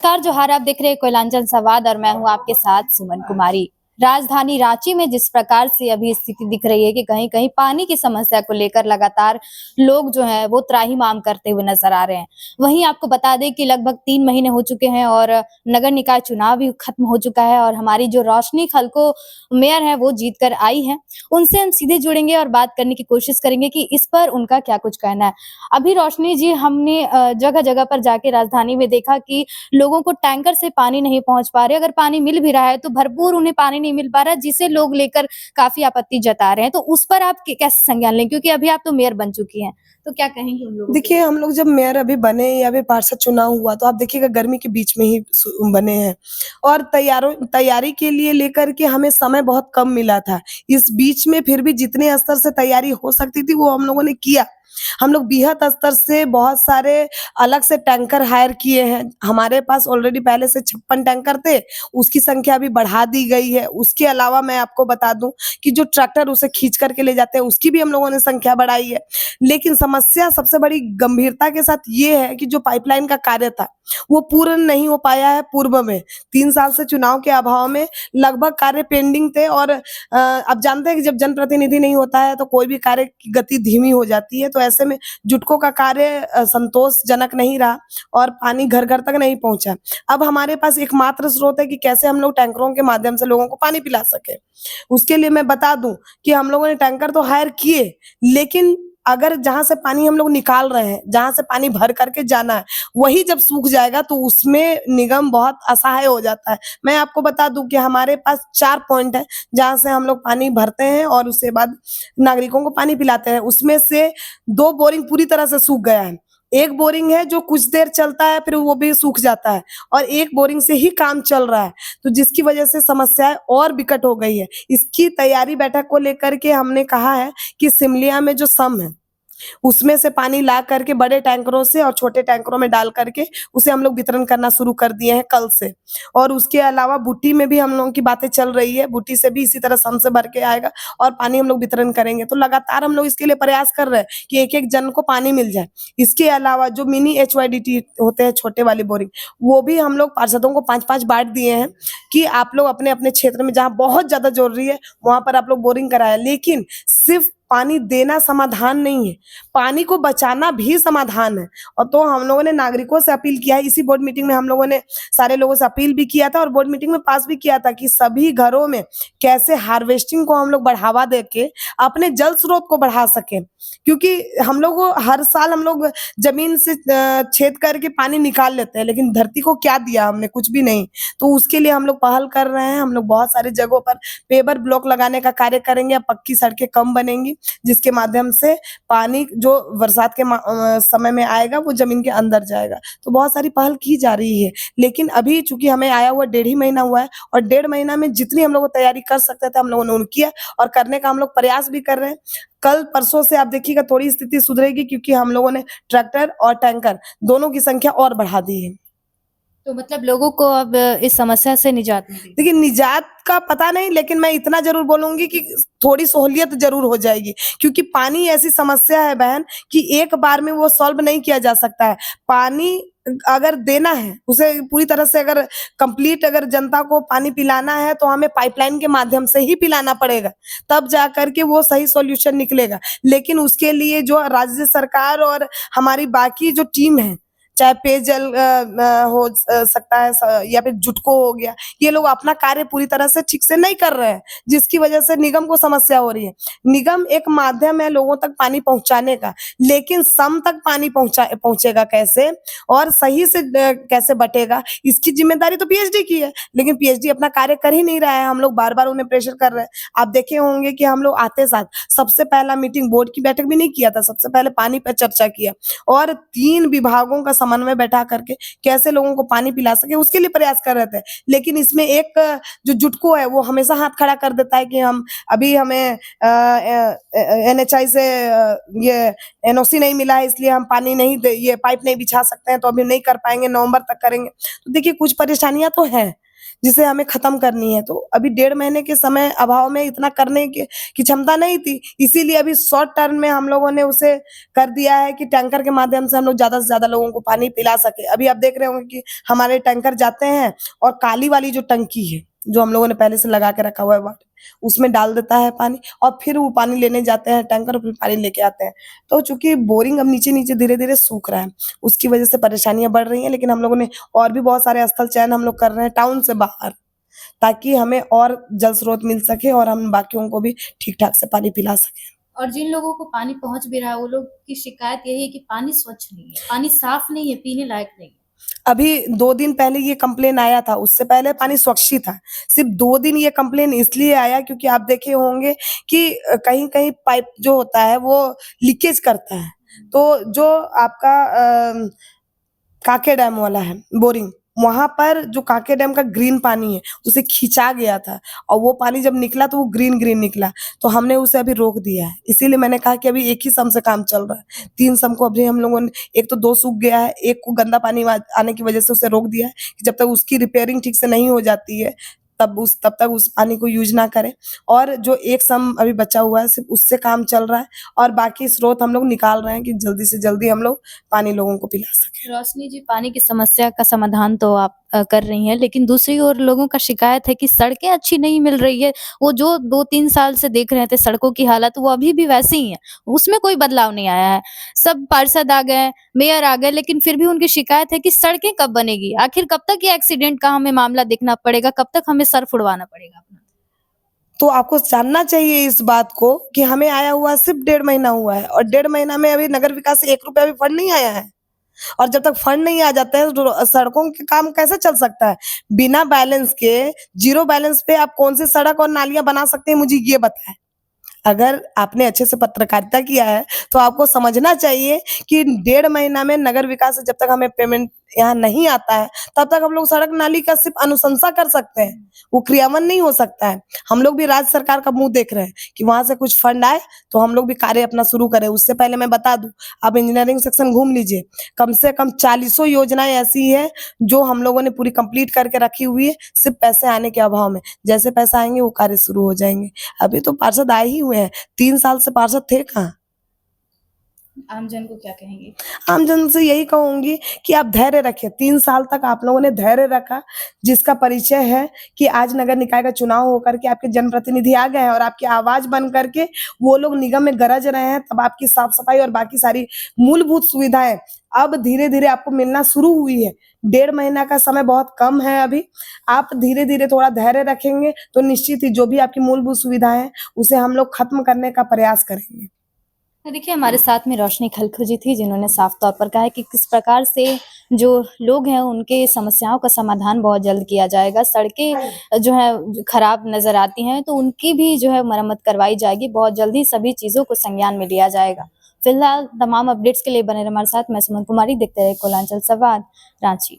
नमस्कार जोहार, आप देख रहे हैं कोयलांचल संवाद और मैं हूं आपके साथ सुमन कुमारी। राजधानी रांची में जिस प्रकार से अभी स्थिति दिख रही है कि कहीं-कहीं पानी की समस्या को लेकर लगातार लोग जो है वो त्राहिमाम करते हुए नजर आ रहे हैं। वहीं आपको बता दें कि लगभग 3 महीने हो चुके हैं और नगर निकाय चुनाव भी खत्म हो चुका है और हमारी जो रोशनी खलको मेयर है वो जीत कर आई है। उनसे हम सीधे जुड़ेंगे और बात करने की कोशिश करेंगे कि इस पर उनका क्या कुछ कहना है। अभी रोशनी जी, हमने जगह-जगह पर जाके राजधानी में देखा कि लोगों को टैंकर से पानी नहीं पहुंच पा रहे। अगर पानी मिल भी रहा है तो भरपूर उन्हें पानी नहीं मिल पा रहा, जिसे लोग लेकर काफी आपत्ति जता रहे हैं। तो उस पर आप कैसे संज्ञान लें, क्योंकि अभी आप तो मेयर बन चुकी हैं, तो क्या कहेंगे उन लोगों के देखिए, लिए? हम लोग जब मेयर अभी बने या फिर पार्षद चुनाव हुआ तो आप देखिएगा गर्मी के बीच में ही बने हैं और तैयारी के लिए लेकर के हमें समय बहुत कम मिला था। इस बीच में फिर भी जितने स्तर से तैयारी हो सकती थी वो हम लोगों ने किया। हम लोग बृहत स्तर से बहुत सारे अलग से टैंकर हायर किए हैं। हमारे पास ऑलरेडी पहले से 56 टैंकर थे, उसकी संख्या अभी बढ़ा दी गई है। उसके अलावा मैं आपको बता दूँ कि जो ट्रैक्टर उसे खींच कर के ले जाते हैं उसकी भी हम लोगों ने संख्या बढ़ाई है। लेकिन समस्या सबसे बड़ी गंभीरता के साथ ये है कि जो पाइपलाइन का कार्य था, वो पूर्ण नहीं हो पाया है पूर्व में। 3 साल से चुनाव के अभाव में लगभग कार्य पेंडिंग थे और आप जानते हैं कि जब जनप्रतिनिधि नहीं होता है तो कोई भी कार्य की गति धीमी हो जाती है। तो ऐसे में जुटको का कार्य संतोषजनक नहीं रहा और पानी घर-घर तक नहीं पहुँचा। अब हमारे पास एकमात्र स्रोत है कि कैसे हम लोग टैंकरों के माध्यम से लोगों को पानी पिला सकें। उसके लिए मैं बता दूँ कि हम लोगों ने टैंकर तो हायर किए, लेकिन अगर जहाँ से पानी हम लोग निकाल रहे हैं, जहाँ से पानी भर कर के जाना है, वही जब सूख जाएगा तो उसमें निगम बहुत असहाय हो जाता है। मैं आपको बता दूँ कि हमारे पास 4 पॉइंट हैं, जहाँ से हम लोग पानी भरते हैं और उसके बाद नागरिकों को पानी पिलाते हैं। उसमें से 2 बोरिंग पूरी तरह से सूख गया है। 1 बोरिंग है जो कुछ देर चलता है, फिर वो भी सूख जाता है और 1 बोरिंग से ही काम चल रहा है। तो जिसकी वजह से समस्याएँ और विकट हो गई है। इसकी तैयारी बैठक को लेकर के हमने कहा है कि सिमलिया में जो सम है, उसमें से पानी ला करके बड़े टैंकरों से और छोटे टैंकरों में डाल करके उसे हम लोग वितरण करना शुरू कर दिए हैं कल से। और उसके अलावा बूटी में भी हम लोगों की बातें चल रही है, बूटी से भी इसी तरह सम से भर के आएगा और पानी हम लोग वितरण करेंगे। तो लगातार हम लोग इसके लिए प्रयास कर रहे हैं कि एक-एक जन को पानी मिल जाए। इसके अलावा जो मिनी एचवाईडीटी होते हैं छोटे वाली बोरिंग, वो भी हम लोग पार्षदों को 5-5 बाँट दिए हैं कि आप लोग अपने-अपने क्षेत्र में जहाँ बहुत ज़्यादा ज़रूरी है, वहाँ पर आप लोग बोरिंग कराएँ। लेकिन सिर्फ़ पानी देना समाधान नहीं है, पानी को बचाना भी समाधान है। और तो हम लोगों ने नागरिकों से अपील किया है, इसी बोर्ड मीटिंग में हम लोगों ने सारे लोगों से अपील भी किया था और बोर्ड मीटिंग में पास भी किया था कि सभी घरों में कैसे हार्वेस्टिंग को हम लोग बढ़ावा देके अपने जल स्रोत को बढ़ा सकें। क्योंकि हम लोग को हर साल हम लोग ज़मीन से छेद करके पानी निकाल लेते हैं, लेकिन धरती को क्या दिया हमने? कुछ भी नहीं। तो उसके लिए हम लोग पहल कर रहे हैं, हम लोग बहुत सारी जगहों पर पेवर ब्लॉक लगाने का कार्य करेंगे, अब पक्की सड़कें कम बनेंगी, जिसके माध्यम से पानी जो बरसात के समय में आएगा वो ज़मीन के अंदर जाएगा। तो बहुत सारी पहल की जा रही है। लेकिन अभी चूँकि हमें आया हुआ 1.5 ही महीना हुआ है और 1.5 महीना में जितनी हम लोग तैयारी कर सकते थे, हम लोगों ने किया और करने का हम लोग प्रयास भी कर रहे हैं। कल परसों से आप देखिएगा थोड़ी स्थिति सुधरेगी क्योंकि हम लोगों ने ट्रैक्टर और टैंकर दोनों की संख्या और बढ़ा दी है। तो मतलब लोगों को अब इस समस्या से निजात मिलेगी। देखिए, निजात का पता नहीं, लेकिन मैं इतना ज़रूर बोलूँगी कि थोड़ी सहूलियत ज़रूर हो जाएगी, क्योंकि पानी ऐसी समस्या है बहन कि एक बार में वो सॉल्व नहीं किया जा सकता है। पानी अगर देना है, उसे पूरी तरह से अगर कंप्लीट अगर जनता को पानी पिलाना है, तो हमें पाइपलाइन के माध्यम से ही पिलाना पड़ेगा, तब जाकर के वो सही सॉल्यूशन निकलेगा। लेकिन उसके लिए जो राज्य सरकार और हमारी बाकी जो टीम है, चाहे पेयजल हो सकता है या फिर जुटको हो गया, ये लोग अपना कार्य पूरी तरह से ठीक से नहीं कर रहे हैं, जिसकी वजह से निगम को समस्या हो रही है। निगम एक माध्यम है लोगों तक पानी पहुँचाने का, लेकिन सम तक पानी पहुँचेगा कैसे और सही से कैसे बटेगा, इसकी ज़िम्मेदारी तो पीएचडी की है, लेकिन पीएचडी अपना कार्य कर ही नहीं रहा है। हम लोग बार-बार उन्हें प्रेशर कर रहे हैं। आप देखे होंगे कि हम लोग आते साथ सबसे पहला मीटिंग बोर्ड की बैठक भी नहीं किया था, सबसे पहले पानी पे चर्चा किया और 3 विभागों का समन्वय बैठा करके कैसे लोगों को पानी पिला सके उसके लिए प्रयास कर रहे थे। लेकिन इसमें एक जो जुटको है वो हमेशा हाथ खड़ा कर देता है कि हम अभी हमें एनएचआई से ये एनओसी नहीं मिला है, इसलिए हम पानी नहीं दे ये पाइप नहीं बिछा सकते हैं, तो अभी नहीं कर पाएँगे, नवंबर तक करेंगे। तो देखिए कुछ परेशानियाँ तो हैं। जिसे हमें खत्म करनी है। तो अभी 1.5 महीने के समय अभाव में इतना करने की क्षमता नहीं थी। इसीलिए अभी शॉर्ट टर्म में हम लोगों ने उसे कर दिया है कि टैंकर के माध्यम से हम लोग ज़्यादा से ज़्यादा लोगों को पानी पिला सकें। अभी आप देख रहे होंगे कि हमारे टैंकर जाते हैं और काली वाली जो टंकी है, जो हम लोगों ने पहले से लगा के रखा हुआ है वाटर, उसमें डाल देता है पानी और फिर वो पानी लेने जाते हैं टैंकर और फिर पानी लेके आते हैं। तो चूँकि बोरिंग अब नीचे-नीचे धीरे-धीरे सूख रहा है, उसकी वजह से परेशानियाँ बढ़ रही हैं, लेकिन हम लोगों ने और भी बहुत सारे स्थल चयन हम लोग कर रहे हैं टाउन से बाहर, ताकि हमें और जल स्रोत मिल सके और हम बाकियों को भी ठीक-ठाक से पानी पिला सकें। और जिन लोगों को पानी पहुंच भी रहा है वो लोग की शिकायत यही है कि पानी स्वच्छ नहीं है, पानी साफ नहीं है, पीने लायक नहीं है। अभी 2 दिन पहले ये कंप्लेन आया था, उससे पहले पानी स्वच्छ ही था। सिर्फ़ 2 दिन ये कंप्लेन इसलिए आया क्योंकि आप देखे होंगे कि कहीं-कहीं पाइप जो होता है वो लीकेज करता है। तो जो आपका काके डैम वाला है बोरिंग, वहाँ पर जो काके डैम का ग्रीन पानी है, उसे खींचा गया था और वो पानी जब निकला तो वो ग्रीन-ग्रीन निकला, तो हमने उसे अभी रोक दिया है। इसीलिए मैंने कहा कि अभी एक ही सम से काम चल रहा है। 3 सम को अभी हम लोगों ने, एक तो 2 सूख गया है, एक को गंदा पानी आने की वजह से उसे रोक दिया है कि जब तक उसकी रिपेयरिंग ठीक से नहीं हो जाती है, तब तक उस पानी को यूज़ ना करें। और जो एक सम अभी बचा हुआ है, सिर्फ़ उससे काम चल रहा है और बाकी स्रोत हम लोग निकाल रहे हैं कि जल्दी से जल्दी हम लोग पानी लोगों को पिला सकें। रोशनी जी, पानी की समस्या का समाधान तो आप कर रही हैं, लेकिन दूसरी ओर लोगों का शिकायत है कि सड़कें अच्छी नहीं मिल रही है। वो जो 2-3 साल से देख रहे थे सड़कों की हालत, वो अभी भी वैसी ही है। उसमें कोई बदलाव नहीं आया है। सब पार्षद आ गए, मेयर आ गए, लेकिन फिर भी उनकी शिकायत है कि सड़कें कब बनेगी? आखिर कब तक ये एक्सीडेंट का हमें मामला देखना पड़ेगा? कब तक हमें सर फुड़वाना पड़ेगा अपना? तो आपको जानना चाहिए इस बात को कि हमें आया हुआ सिर्फ़ 1.5 महीना हुआ है और 1.5 महीना में अभी नगर विकास से 1 रुपया भी फंड नहीं आया है। और जब तक फंड नहीं आ जाता है तो सड़कों के काम कैसे चल सकता है? बिना बैलेंस के, ज़ीरो बैलेंस पे आप कौन सी सड़क और नालियाँ बना सकते हैं, मुझे ये बताएँ? अगर आपने अच्छे से पत्रकारिता किया है, तो आपको समझना चाहिए कि 1.5 महीना में नगर विकास से जब तक हमें पेमेंट यहाँ नहीं आता है, तब तक हम लोग सड़क नाली का सिर्फ़ अनुशंसा कर सकते हैं, वो क्रियान्वयन नहीं हो सकता है। हम लोग भी राज्य सरकार का मुँह देख रहे हैं कि वहाँ से कुछ फंड आए, तो हम लोग भी कार्य अपना शुरू करें। उससे पहले मैं बता दूँ, आप इंजीनियरिंग सेक्शन घूम लीजिए, कम से कम 40 योजनाएँ ऐसी हैं, जो हम लोगों ने पूरी कंप्लीट करके रखी हुई है, सिर्फ़ पैसे आने के अभाव में। जैसे पैसे आएँगे, वो कार्य शुरू हो जाएँगे। अभी तो पार्षद आए ही हुए हैं, 3 साल से पार्षद थे कहाँ? आमजन को क्या कहेंगी? आम जन से यही कहूँगी कि आप धैर्य रखिए, 3 साल तक आप लोगों ने धैर्य रखा, जिसका परिचय है कि आज नगर निकाय का चुनाव होकर के आपके जनप्रतिनिधि आ गए हैं और आपकी आवाज़ बन करके वो लोग निगम में गरज रहे हैं, तब आपकी साफ-सफाई और बाकी सारी मूलभूत सुविधाएँ अब धीरे-धीरे आपको मिलना शुरू हुई है। 1.5 महीना का समय बहुत कम है अभी, आप धीरे-धीरे थोड़ा धैर्य रखेंगे, तो निश्चित ही जो भी आपकी मूलभूत सुविधाएँ हैं, उसे हम लोग खत्म करने का प्रयास करेंगे। तो देखिए, हमारे साथ में रोशनी खलखो जी थी, जिन्होंने साफ तौर पर कहा है कि किस प्रकार से जो लोग हैं उनके समस्याओं का समाधान बहुत जल्द किया जाएगा। सड़कें जो है खराब नज़र आती हैं, तो उनकी भी जो है मरम्मत करवाई जाएगी। बहुत जल्द ही सभी चीज़ों को संज्ञान में लिया जाएगा। फिलहाल तमाम अपडेट्स के लिए बने रहिए हमारे साथ। मैं सुमन कुमारी, देखते रहिए कोलांचल संवाद, रांची।